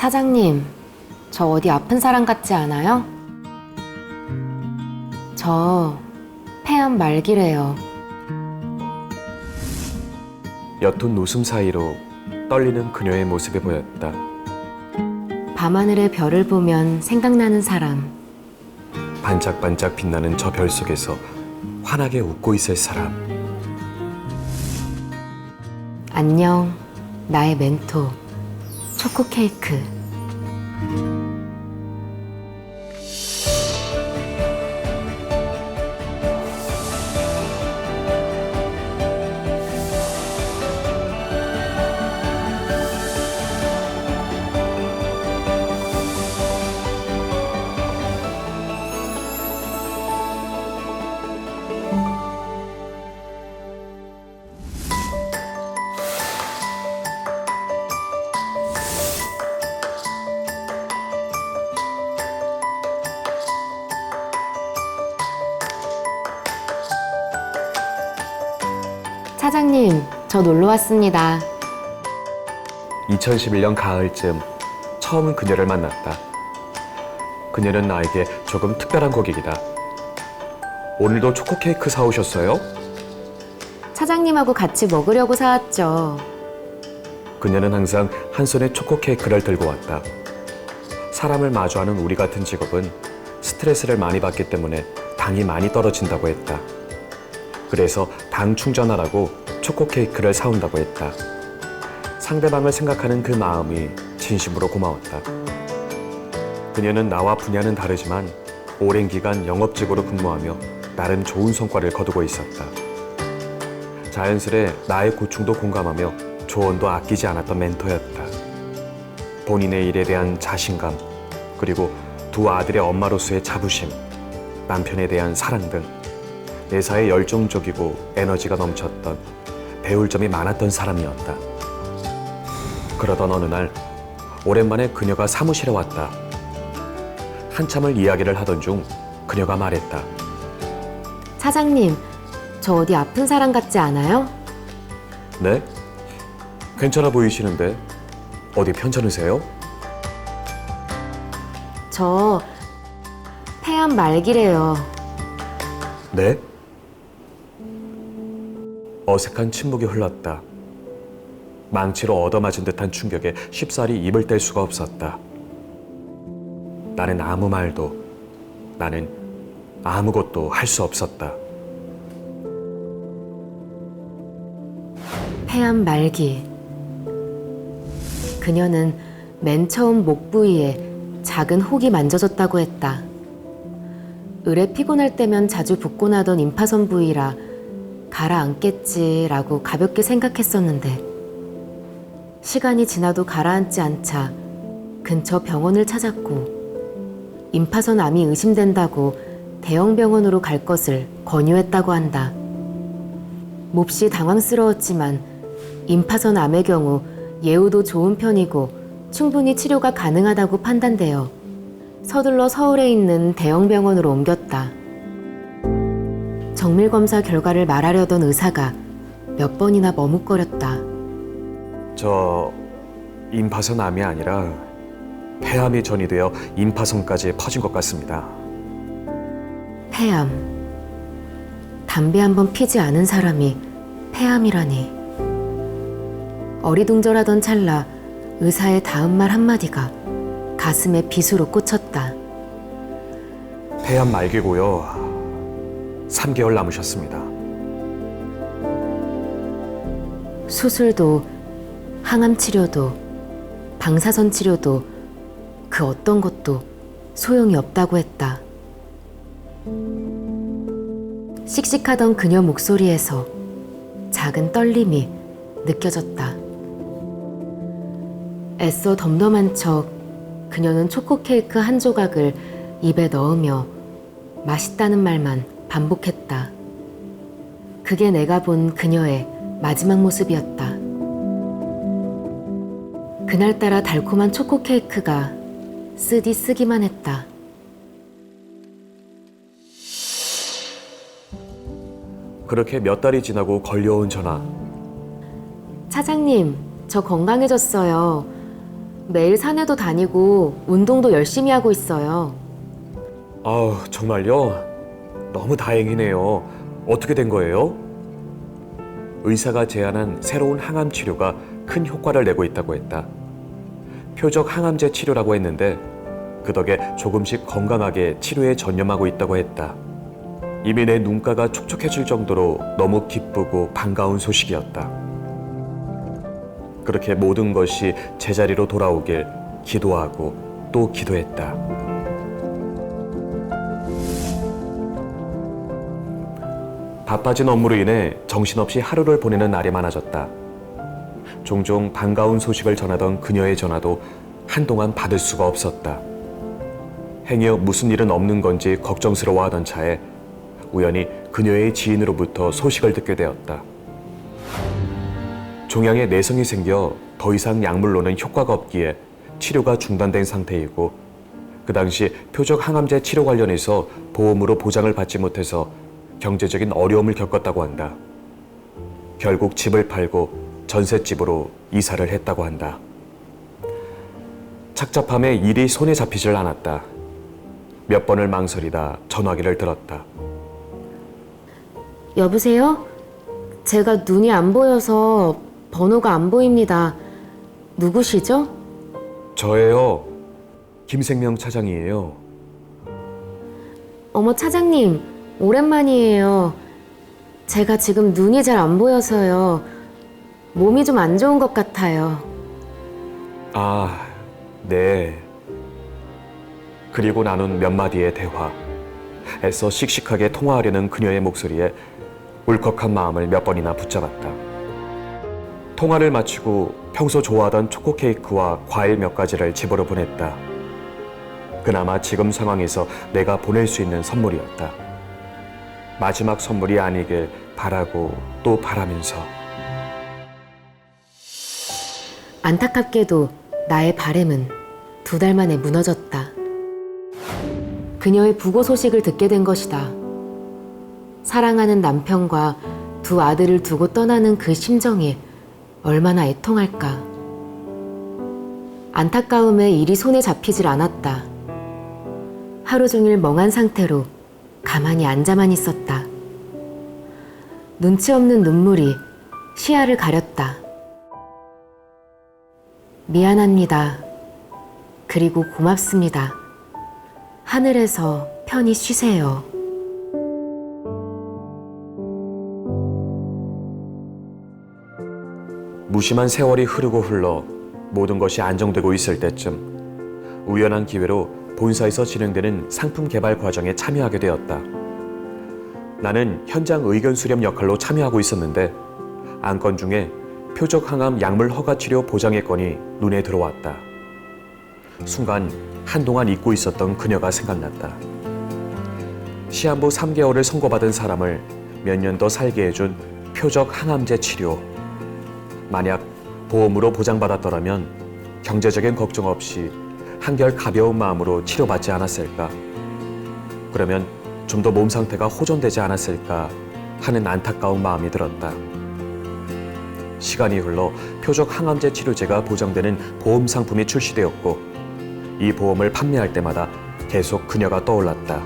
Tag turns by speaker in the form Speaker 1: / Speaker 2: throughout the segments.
Speaker 1: 사장님, 저 어디 아픈 사람 같지 않아요? 저 폐암 말기래요.
Speaker 2: 옅은 웃음 사이로 떨리는 그녀의 모습이 보였다.
Speaker 1: 밤하늘의 별을 보면 생각나는 사람.
Speaker 2: 반짝반짝 빛나는 저 별 속에서 환하게 웃고 있을 사람.
Speaker 1: 안녕, 나의 멘토, 초코 케이크. 사장님, 저 놀러 왔습니다.
Speaker 2: 2011년 가을쯤 처음 그녀를 만났다. 그녀는 나에게 조금 특별한 고객이다. 오늘도 초코 케이크 사오셨어요?
Speaker 1: 사장님하고 같이 먹으려고 사왔죠.
Speaker 2: 그녀는 항상 한 손에 초코 케이크를 들고 왔다. 사람을 마주하는 우리 같은 직업은 스트레스를 많이 받기 때문에 당이 많이 떨어진다고 했다. 그래서 당 충전하라고 초코 케이크를 사온다고 했다. 상대방을 생각하는 그 마음이 진심으로 고마웠다. 그녀는 나와 분야는 다르지만 오랜 기간 영업직으로 근무하며 나름 좋은 성과를 거두고 있었다. 자연스레 나의 고충도 공감하며 조언도 아끼지 않았던 멘토였다. 본인의 일에 대한 자신감, 그리고 두 아들의 엄마로서의 자부심, 남편에 대한 사랑 등 매사에 열정적이고 에너지가 넘쳤던, 배울 점이 많았던 사람이었다. 그러던 어느 날 오랜만에 그녀가 사무실에 왔다. 한참을 이야기를 하던 중 그녀가 말했다.
Speaker 1: 사장님, 저 어디 아픈 사람 같지 않아요?
Speaker 2: 네? 괜찮아 보이시는데 어디 편찮으세요?
Speaker 1: 저 폐암 말기래요.
Speaker 2: 네? 어색한 침묵이 흘렀다. 망치로 얻어맞은 듯한 충격에 쉽사리 입을 뗄 수가 없었다. 나는 아무 말도, 나는 아무것도 할 수 없었다.
Speaker 1: 폐암 말기. 그녀는 맨 처음 목 부위에 작은 혹이 만져졌다고 했다. 을에 피곤할 때면 자주 붓고 나던 임파선 부위라 가라앉겠지라고 가볍게 생각했었는데 시간이 지나도 가라앉지 않자 근처 병원을 찾았고 임파선 암이 의심된다고 대형 병원으로 갈 것을 권유했다고 한다. 몹시 당황스러웠지만 임파선 암의 경우 예후도 좋은 편이고 충분히 치료가 가능하다고 판단되어 서둘러 서울에 있는 대형 병원으로 옮겼다. 정밀검사 결과를 말하려던 의사가 몇 번이나 머뭇거렸다.
Speaker 2: 저 임파선 암이 아니라 폐암이 전이되어 임파선까지 퍼진 것 같습니다.
Speaker 1: 폐암. 담배 한 번 피지 않은 사람이 폐암이라니. 어리둥절하던 찰나 의사의 다음 말 한마디가 가슴에 빗으로 꽂혔다.
Speaker 2: 폐암 말기고요. 3개월 남으셨습니다.
Speaker 1: 수술도 항암 치료도 방사선 치료도 그 어떤 것도 소용이 없다고 했다. 씩씩하던 그녀 목소리에서 작은 떨림이 느껴졌다. 애써 덤덤한 척 그녀는 초코 케이크 한 조각을 입에 넣으며 맛있다는 말만 반복했다. 그게 내가 본 그녀의 마지막 모습이었다. 그날따라 달콤한 초코 케이크가 쓰디 쓰기만 했다.
Speaker 2: 그렇게 몇 달이 지나고 걸려온 전화.
Speaker 1: 사장님, 저 건강해졌어요. 매일 산에도 다니고 운동도 열심히 하고 있어요.
Speaker 2: 아우, 정말요? 너무 다행이네요. 어떻게 된 거예요? 의사가 제안한 새로운 항암 치료가 큰 효과를 내고 있다고 했다. 표적 항암제 치료라고 했는데 그 덕에 조금씩 건강하게 치료에 전념하고 있다고 했다. 이미 내 눈가가 촉촉해질 정도로 너무 기쁘고 반가운 소식이었다. 그렇게 모든 것이 제자리로 돌아오길 기도하고 또 기도했다. 바빠진 업무로 인해 정신없이 하루를 보내는 날이 많아졌다. 종종 반가운 소식을 전하던 그녀의 전화도 한동안 받을 수가 없었다. 행여 무슨 일은 없는 건지 걱정스러워하던 차에 우연히 그녀의 지인으로부터 소식을 듣게 되었다. 종양에 내성이 생겨 더 이상 약물로는 효과가 없기에 치료가 중단된 상태이고 그 당시 표적 항암제 치료 관련해서 보험으로 보장을 받지 못해서 경제적인 어려움을 겪었다고 한다. 결국 집을 팔고 전셋집으로 이사를 했다고 한다. 착잡함에 일이 손에 잡히질 않았다. 몇 번을 망설이다 전화기를 들었다.
Speaker 1: 여보세요? 제가 눈이 안 보여서 번호가 안 보입니다. 누구시죠?
Speaker 2: 저예요. 김생명 차장이에요.
Speaker 1: 어머, 차장님, 오랜만이에요. 제가 지금 눈이 잘 안 보여서요. 몸이 좀 안 좋은 것 같아요.
Speaker 2: 아, 네. 그리고 나눈 몇 마디의 대화. 애써 씩씩하게 통화하려는 그녀의 목소리에 울컥한 마음을 몇 번이나 붙잡았다. 통화를 마치고 평소 좋아하던 초코 케이크와 과일 몇 가지를 집으로 보냈다. 그나마 지금 상황에서 내가 보낼 수 있는 선물이었다. 마지막 선물이 아니길 바라고 또 바라면서.
Speaker 1: 안타깝게도 나의 바램은 2달 만에 무너졌다. 그녀의 부고 소식을 듣게 된 것이다. 사랑하는 남편과 2 아들을 두고 떠나는 그 심정이 얼마나 애통할까. 안타까움에 일이 손에 잡히질 않았다. 하루 종일 멍한 상태로 가만히 앉아만 있었다. 눈치 없는 눈물이 시야를 가렸다. 미안합니다. 그리고 고맙습니다. 하늘에서 편히 쉬세요.
Speaker 2: 무심한 세월이 흐르고 흘러 모든 것이 안정되고 있을 때쯤 우연한 기회로 본사에서 진행되는 상품 개발 과정에 참여하게 되었다. 나는 현장 의견 수렴 역할로 참여하고 있었는데 안건 중에 표적 항암 약물 허가 치료 보장의 건이 눈에 들어왔다. 순간 한동안 잊고 있었던 그녀가 생각났다. 시한부 3개월을 선고받은 사람을 몇 년 더 살게 해준 표적 항암제 치료. 만약 보험으로 보장받았더라면 경제적인 걱정 없이 한결 가벼운 마음으로 치료받지 않았을까? 그러면 좀 더 몸 상태가 호전되지 않았을까 하는 안타까운 마음이 들었다. 시간이 흘러 표적 항암제 치료제가 보장되는 보험 상품이 출시되었고 이 보험을 판매할 때마다 계속 그녀가 떠올랐다.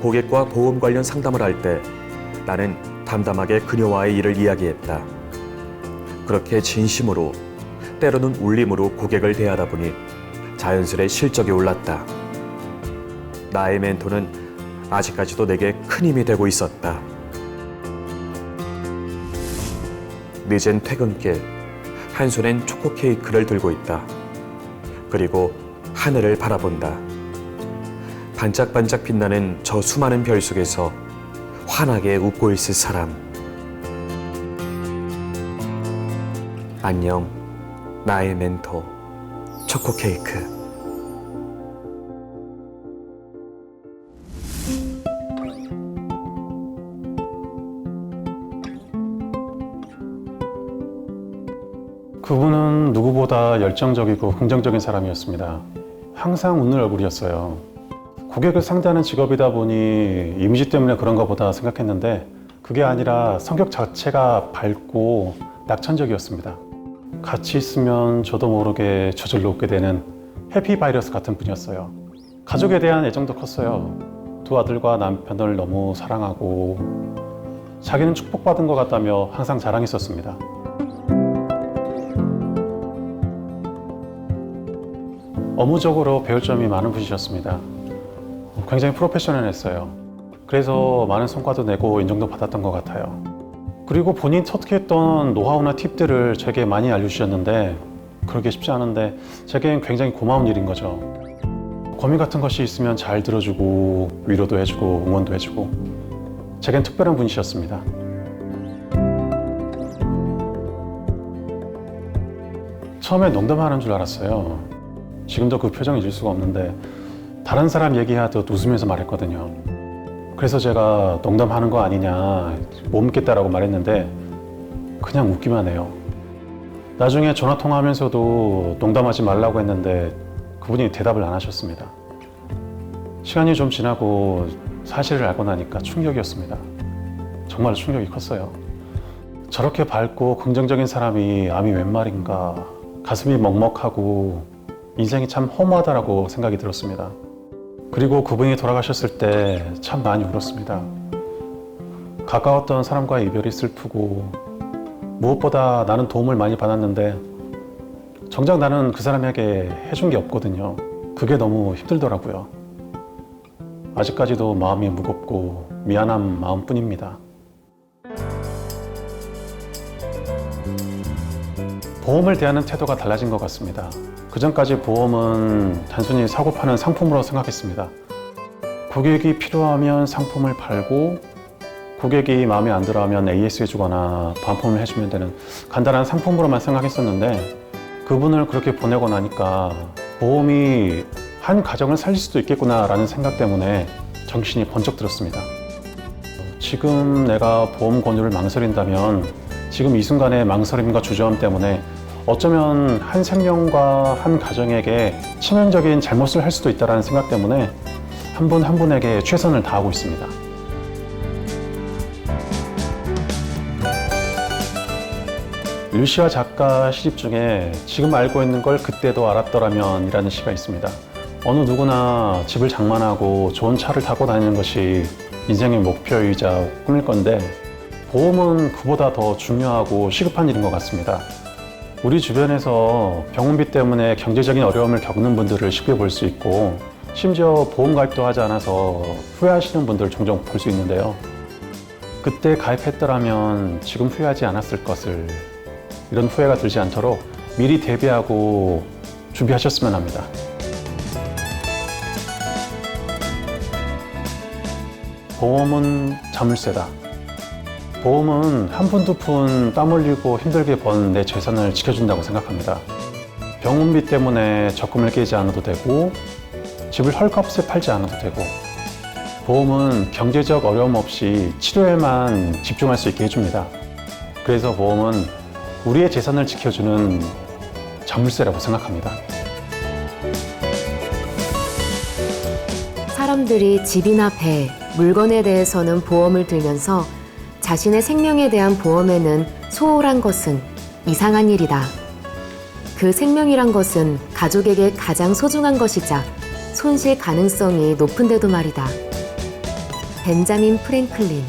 Speaker 2: 고객과 보험 관련 상담을 할 때 나는 담담하게 그녀와의 일을 이야기했다. 그렇게 진심으로 때로는 울림으로 고객을 대하다 보니 자연스레 실적이 올랐다. 나의 멘토는 아직까지도 내게 큰 힘이 되고 있었다. 늦은 퇴근길, 한 손엔 초코 케이크를 들고 있다. 그리고 하늘을 바라본다. 반짝반짝 빛나는 저 수많은 별 속에서 환하게 웃고 있을 사람. 안녕, 나의 멘토, 초코 케이크.
Speaker 3: 그분은 누구보다 열정적이고 긍정적인 사람이었습니다. 항상 웃는 얼굴이었어요. 고객을 상대하는 직업이다 보니 이미지 때문에 그런가 보다 생각했는데 그게 아니라 성격 자체가 밝고 낙천적이었습니다. 같이 있으면 저도 모르게 저절로 웃게 되는 해피바이러스 같은 분이었어요. 가족에 대한 애정도 컸어요. 두 아들과 남편을 너무 사랑하고 자기는 축복받은 것 같다며 항상 자랑했었습니다. 업무적으로 배울 점이 많은 분이셨습니다. 굉장히 프로페셔널했어요. 그래서 많은 성과도 내고 인정도 받았던 것 같아요. 그리고 본인 터득했던 노하우나 팁들을 제게 많이 알려주셨는데 그러기 쉽지 않은데 제겐 굉장히 고마운 일인 거죠. 고민 같은 것이 있으면 잘 들어주고 위로도 해주고 응원도 해주고 제겐 특별한 분이셨습니다. 처음에 농담하는 줄 알았어요. 지금도 그 표정이 잊을 수가 없는데 다른 사람 얘기하듯 웃으면서 말했거든요. 그래서 제가 농담하는 거 아니냐 못 믿겠다라고 말했는데 그냥 웃기만 해요. 나중에 전화 통화하면서도 농담하지 말라고 했는데 그분이 대답을 안 하셨습니다. 시간이 좀 지나고 사실을 알고 나니까 충격이었습니다. 정말 충격이 컸어요. 저렇게 밝고 긍정적인 사람이 암이 웬 말인가, 가슴이 먹먹하고 인생이 참 허무하다라고 생각이 들었습니다. 그리고 그분이 돌아가셨을 때 참 많이 울었습니다. 가까웠던 사람과의 이별이 슬프고 무엇보다 나는 도움을 많이 받았는데 정작 나는 그 사람에게 해준 게 없거든요. 그게 너무 힘들더라고요. 아직까지도 마음이 무겁고 미안한 마음뿐입니다. 보험을 대하는 태도가 달라진 것 같습니다. 그전까지 보험은 단순히 사고 파는 상품으로 생각했습니다. 고객이 필요하면 상품을 팔고 고객이 마음에 안 들어하면 AS 해주거나 반품을 해주면 되는 간단한 상품으로만 생각했었는데 그분을 그렇게 보내고 나니까 보험이 한 가정을 살릴 수도 있겠구나라는 생각 때문에 정신이 번쩍 들었습니다. 지금 내가 보험 권유를 망설인다면 지금 이 순간의 망설임과 주저함 때문에 어쩌면 한 생명과 한 가정에게 치명적인 잘못을 할 수도 있다는 생각 때문에 한 분 한 분에게 최선을 다하고 있습니다. 류시와 작가 시집 중에 지금 알고 있는 걸 그때도 알았더라면 이라는 시가 있습니다. 어느 누구나 집을 장만하고 좋은 차를 타고 다니는 것이 인생의 목표이자 꿈일 건데 보험은 그보다 더 중요하고 시급한 일인 것 같습니다. 우리 주변에서 병원비 때문에 경제적인 어려움을 겪는 분들을 쉽게 볼 수 있고 심지어 보험 가입도 하지 않아서 후회하시는 분들을 종종 볼 수 있는데요. 그때 가입했더라면 지금 후회하지 않았을 것을, 이런 후회가 들지 않도록 미리 대비하고 준비하셨으면 합니다. 보험은 자물쇠다. 보험은 한 푼 두 푼 땀 흘리고 힘들게 번 내 재산을 지켜준다고 생각합니다. 병원비 때문에 적금을 깨지 않아도 되고 집을 헐값에 팔지 않아도 되고 보험은 경제적 어려움 없이 치료에만 집중할 수 있게 해줍니다. 그래서 보험은 우리의 재산을 지켜주는 자물쇠라고 생각합니다.
Speaker 1: 사람들이 집이나 배, 물건에 대해서는 보험을 들면서 자신의 생명에 대한 보험에는 소홀한 것은 이상한 일이다. 그 생명이란 것은 가족에게 가장 소중한 것이자 손실 가능성이 높은데도 말이다. 벤자민 프랭클린